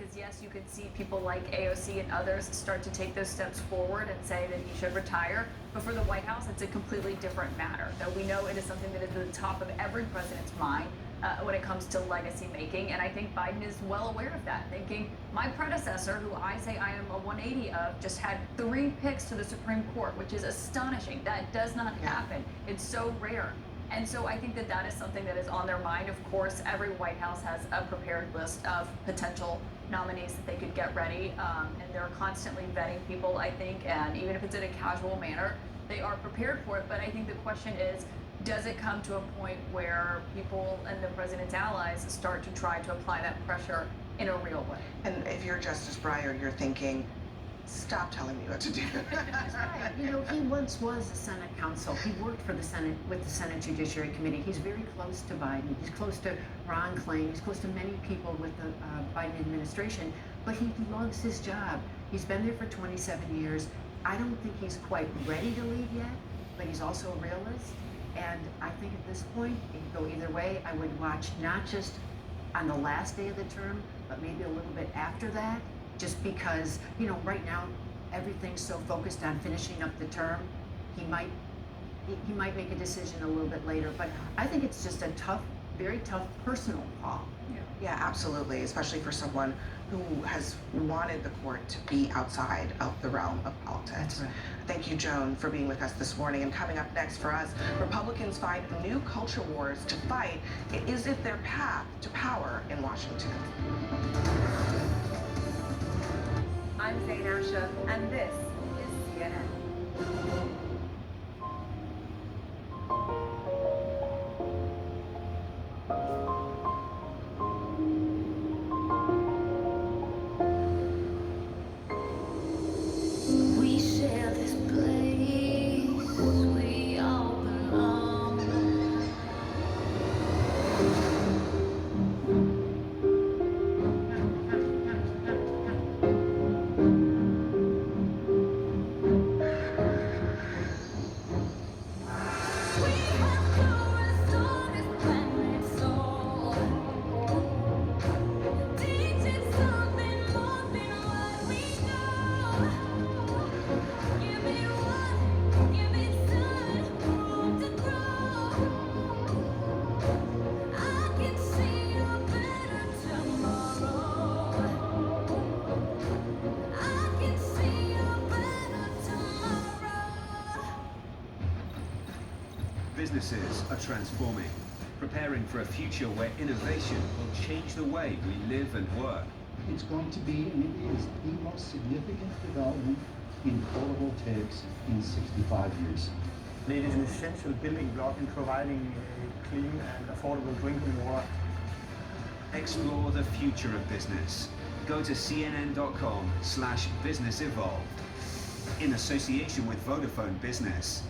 because yes, you could see people like AOC and others start to take those steps forward and say that he should retire. But for the White House, it's a completely different matter. Though we know it is something that is at the top of every president's mind when it comes to legacy making. And I think Biden is well aware of that, thinking my predecessor, who I say I am a 180 of, just had 3 picks to the Supreme Court, which is astonishing. That does not happen. It's so rare. And so I think that that is something that is on their mind. Of course, every White House has a prepared list of potential nominees that they could get ready. And they're constantly vetting people, I think. And even if it's in a casual manner, they are prepared for it. But I think the question is, does it come to a point where people and the president's allies start to try to apply that pressure in a real way? And if you're Justice Breyer, you're thinking, stop telling me what to do. That's right. You know, he once was a Senate counsel. He worked for the Senate with the Senate Judiciary Committee. He's very close to Biden. He's close to Ron Klain. He's close to many people with the Biden administration. But he loves his job. He's been there for 27 years. I don't think he's quite ready to leave yet, but he's also a realist. And I think at this point, it could go either way. I would watch not just on the last day of the term, but maybe a little bit after that, just because, you know, right now, everything's so focused on finishing up the term. He might make a decision a little bit later, but I think it's just a tough, very tough personal call. Yeah, absolutely, especially for someone who has wanted the court to be outside of the realm of politics. That's right. Thank you, Joan, for being with us this morning. And coming up next for us, Republicans find new culture wars to fight. Is it their path to power in Washington? I'm Zain Asha, and this is CNN. We share this place, we all belong. We have to restore this planet's soul, teaching something more than what we know. Give it one, give it time, room to grow. I can see a better tomorrow. I can see a better tomorrow. Businesses are transforming, preparing for a future where innovation will change the way we live and work. It's going to be, and it is, the most significant development in photovoltaics in 65 years. It is an essential building block in providing clean and affordable drinking water. Explore the future of business. Go to cnn.com/business evolved in association with Vodafone Business.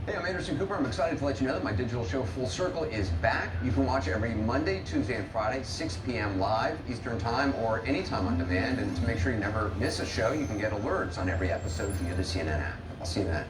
Hey, I'm Anderson Cooper. I'm excited to let you know that my digital show Full Circle is back. You can watch it every Monday, Tuesday, and Friday, 6 p.m. live Eastern Time or anytime on demand. And to make sure you never miss a show, you can get alerts on every episode via the CNN app. I'll see you then.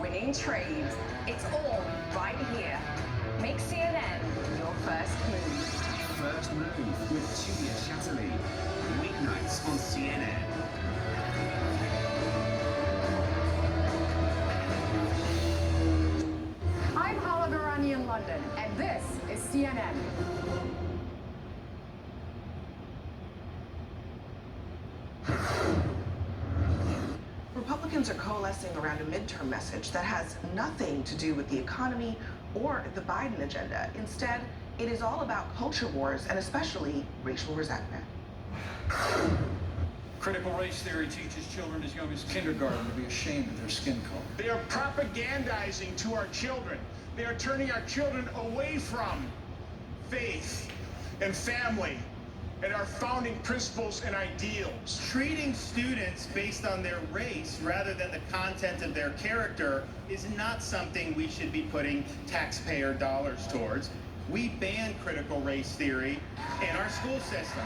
winning trades. It's all right here. Make CNN your first move. First Move with Julia Chatterley. Weeknights on CNN. I'm Hala Durrani in London, and this is CNN. Republicans are coalescing around a midterm message that has nothing to do with the economy or the Biden agenda. Instead, it is all about culture wars and especially racial resentment. Critical race theory teaches children as young as kindergarten to be ashamed of their skin color. They are propagandizing to our children. They are turning our children away from faith and family and our founding principles and ideals. Treating students based on their race rather than the content of their character is not something we should be putting taxpayer dollars towards. We ban critical race theory in our school system.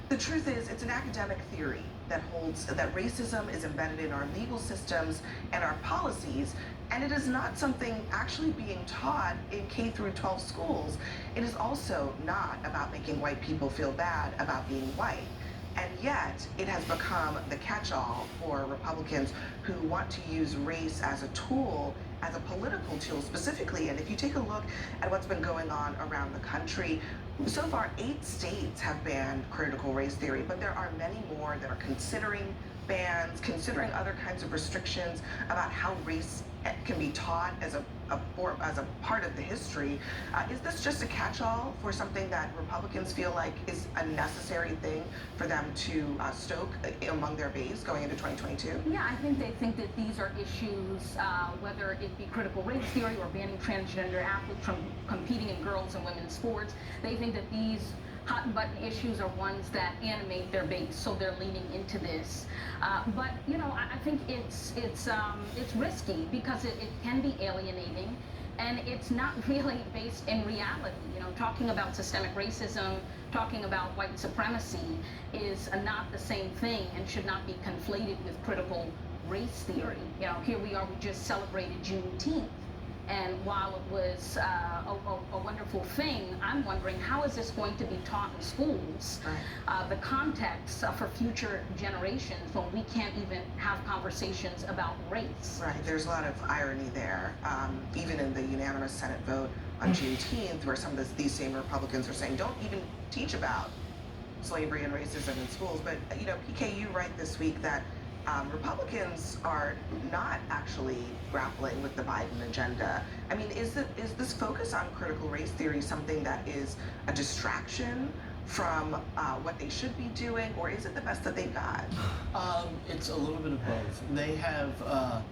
The truth is, it's an academic theory that holds that racism is embedded in our legal systems and our policies, and it is not something actually being taught in K through 12 schools. It is also not about making white people feel bad about being white. And yet, it has become the catch-all for Republicans who want to use race as a tool, as a political tool specifically. And if you take a look at what's been going on around the country, so far 8 states have banned critical race theory, but there are many more that are considering bans, considering other kinds of restrictions about how race can be taught as a part of the history. Is this just a catch-all for something that Republicans feel like is a necessary thing for them to stoke among their base going into 2022? Yeah, I think they think that these are issues, whether it be critical race theory or banning transgender athletes from competing in girls and women's sports. They think that these hot button issues are ones that animate their base, so they're leaning into this. But you know, I think it's risky because it can be alienating, and it's not really based in reality. You know, talking about systemic racism, talking about white supremacy is not the same thing and should not be conflated with critical race theory. You know, here we are, we just celebrated Juneteenth. And while it was a wonderful thing, I'm wondering, how is this going to be taught in schools? Right. The context for future generations when we can't even have conversations about race. Right, there's a lot of irony there. Even in the unanimous Senate vote on Juneteenth, where some of these same Republicans are saying, don't even teach about slavery and racism in schools. But, you know, PK, you write this week that Republicans are not actually grappling with the Biden agenda. I mean, is this focus on critical race theory something that is a distraction from what they should be doing, or is it the best that they've got? It's a little bit of both. They have,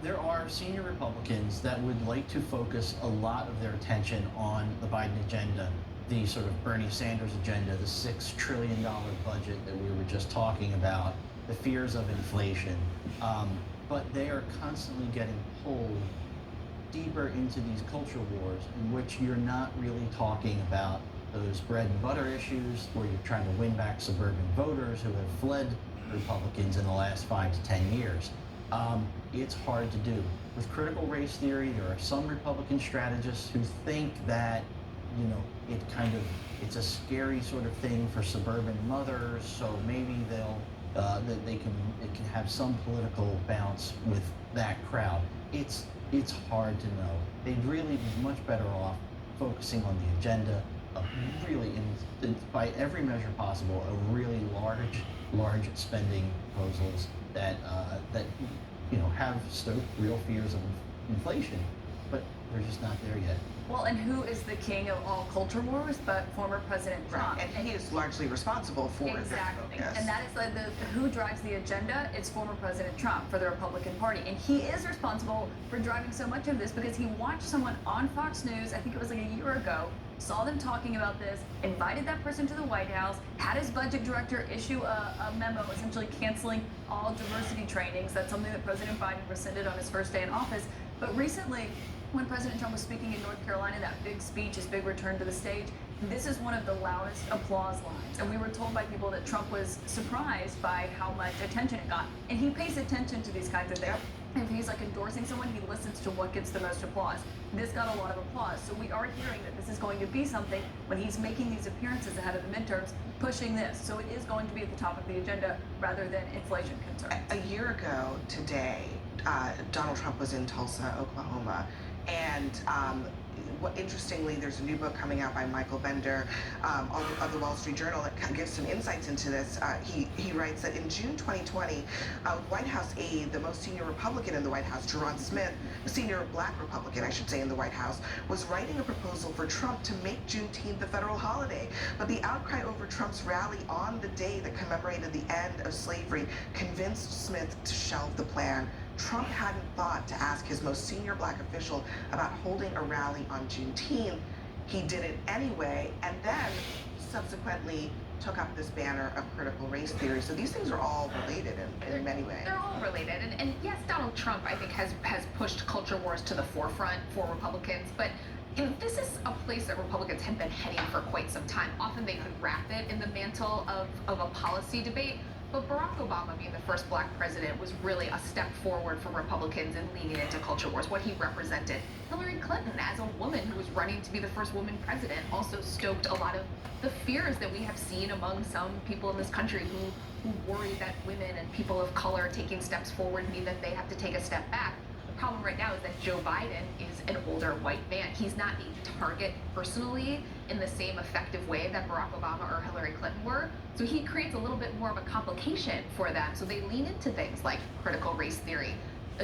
there are senior Republicans that would like to focus a lot of their attention on the Biden agenda, the sort of Bernie Sanders agenda, the $6 trillion budget that we were just talking about, the fears of inflation, but they are constantly getting pulled deeper into these culture wars in which you're not really talking about those bread and butter issues where you're trying to win back suburban voters who have fled Republicans in the last 5 to 10 years. It's hard to do. With critical race theory, there are some Republican strategists who think that, you know, it's a scary sort of thing for suburban mothers, so maybe that it can have some political bounce with that crowd. It's hard to know. They'd really be much better off focusing on the agenda of really, by every measure possible, a really large spending proposals that you know have stoked real fears of inflation, but they're just not there yet. Well, and who is the king of all culture wars but former President Trump? Right. And he is largely responsible for exactly. Yes. And that is like who drives the agenda? It's former President Trump for the Republican Party. And he is responsible for driving so much of this because he watched someone on Fox News, I think it was like a year ago, saw them talking about this, invited that person to the White House, had his budget director issue a memo essentially canceling all diversity trainings. That's something that President Biden rescinded on his first day in office. But recently, when President Trump was speaking in North Carolina, that big speech, his big return to the stage, this is one of the loudest applause lines. And we were told by people that Trump was surprised by how much attention it got. And he pays attention to these kinds of things. if he's like endorsing someone, he listens to what gets the most applause. This got a lot of applause, so we are hearing that this is going to be something when he's making these appearances ahead of the midterms, pushing this. So it is going to be at the top of the agenda rather than inflation concerns. A year ago today, Donald Trump was in Tulsa, Oklahoma, and interestingly, there's a new book coming out by Michael Bender of the Wall Street Journal that gives some insights into this. He writes that in June 2020, White House aide, the most senior Republican in the White House, Jerron Smith, the senior Black Republican, I should say, in the White House, was writing a proposal for Trump to make Juneteenth a federal holiday. But the outcry over Trump's rally on the day that commemorated the end of slavery convinced Smith to shelve the plan. Trump hadn't thought to ask his most senior Black official about holding a rally on Juneteenth. He did it anyway, and then subsequently took up this banner of critical race theory. So these things are all related in many ways. They're all related. And yes, Donald Trump, I think, has pushed culture wars to the forefront for Republicans. But this is a place that Republicans have been heading for quite some time. Often they could wrap it in the mantle of a policy debate. But Barack Obama, being the first Black president, was really a step forward for Republicans in leaning into culture wars, what he represented. Hillary Clinton, as a woman who was running to be the first woman president, also stoked a lot of the fears that we have seen among some people in this country who worry that women and people of color taking steps forward mean that they have to take a step back. The problem right now is that Joe Biden is an older white man. He's not a target personally in the same effective way that Barack Obama or Hillary Clinton were. So he creates a little bit more of a complication for them. So they lean into things like critical race theory,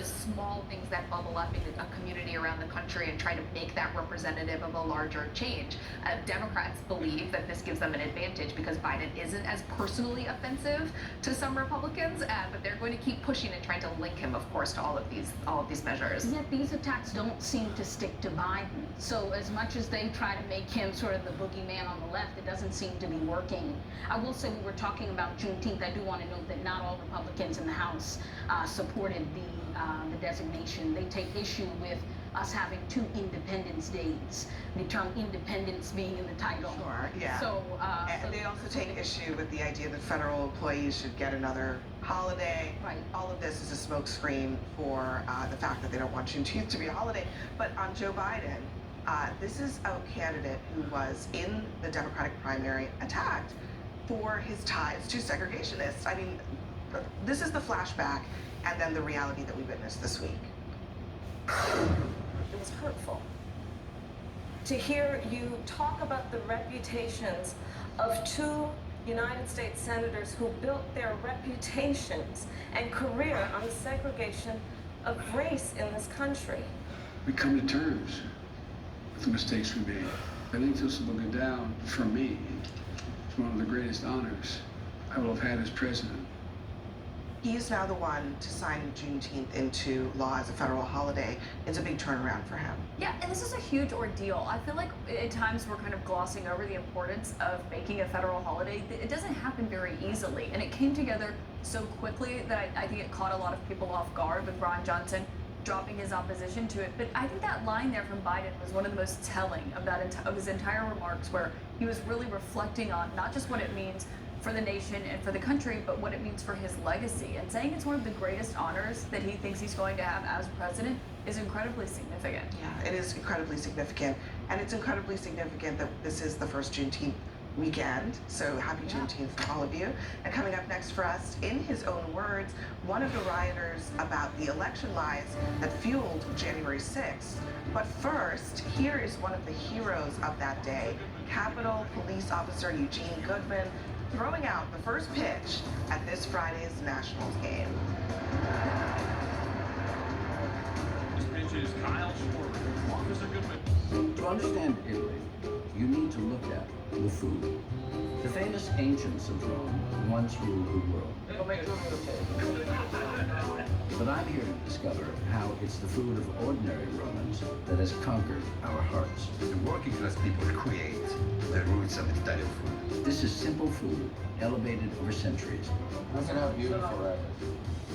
small things that bubble up in a community around the country and try to make that representative of a larger change. Democrats believe that this gives them an advantage because Biden isn't as personally offensive to some Republicans, but they're going to keep pushing and trying to link him, of course, to all of these measures. Yet these attacks don't seem to stick to Biden. So as much as they try to make him sort of the boogeyman on the left, it doesn't seem to be working. I will say we were talking about Juneteenth. I do want to note that not all Republicans in the House supported the designation. They take issue with us having 2 Independence Days, the term independence being in the title. Sure, yeah. So, and they also take issue with the idea that federal employees should get another holiday. Right. All of this is a smokescreen for the fact that they don't want Juneteenth to be a holiday. But on Joe Biden, this is a candidate who was in the Democratic primary attacked for his ties to segregationists. I mean, this is the flashback and then the reality that we witnessed this week. It was hurtful to hear you talk about the reputations of 2 United States senators who built their reputations and career on the segregation of race in this country. We come to terms with the mistakes we made. I think this will go down, for me, as one of the greatest honors I will have had as president. He is now the one to sign Juneteenth into law as a federal holiday. It's a big turnaround for him. Yeah, and this is a huge ordeal. I feel like at times we're kind of glossing over the importance of making a federal holiday. It doesn't happen very easily, and it came together so quickly that I think it caught a lot of people off guard with Ron Johnson dropping his opposition to it. But I think that line there from Biden was one of the most telling of his entire remarks, where he was really reflecting on not just what it means for the nation and for the country, but what it means for his legacy. And saying it's one of the greatest honors that he thinks he's going to have as president is incredibly significant. Yeah, it is incredibly significant. And it's incredibly significant that this is the first Juneteenth weekend. So happy Juneteenth to all of you. And coming up next for us, in his own words, one of the rioters about the election lies that fueled January 6th. But first, here is one of the heroes of that day, Capitol Police Officer Eugene Goodman, throwing out the first pitch at this Friday's Nationals game. This pitch is Kyle Schwarber. Officer Goodman. To understand Italy, you need to look at the food. The famous ancients of Rome once ruled the world. But I'm here to discover how it's the food of ordinary Romans that has conquered our hearts. The working class people create the roots of Italian food. This is simple food, elevated over centuries. I'm gonna have you forever.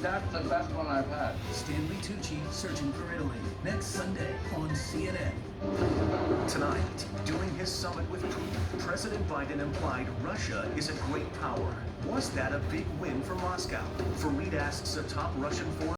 That's the best one I've had. Stanley Tucci searching for Italy next Sunday on CNN. Tonight, during his summit with Putin, President Biden implied Russia is a great power. Was that a big win for Moscow? Fareed asks a top Russian foreign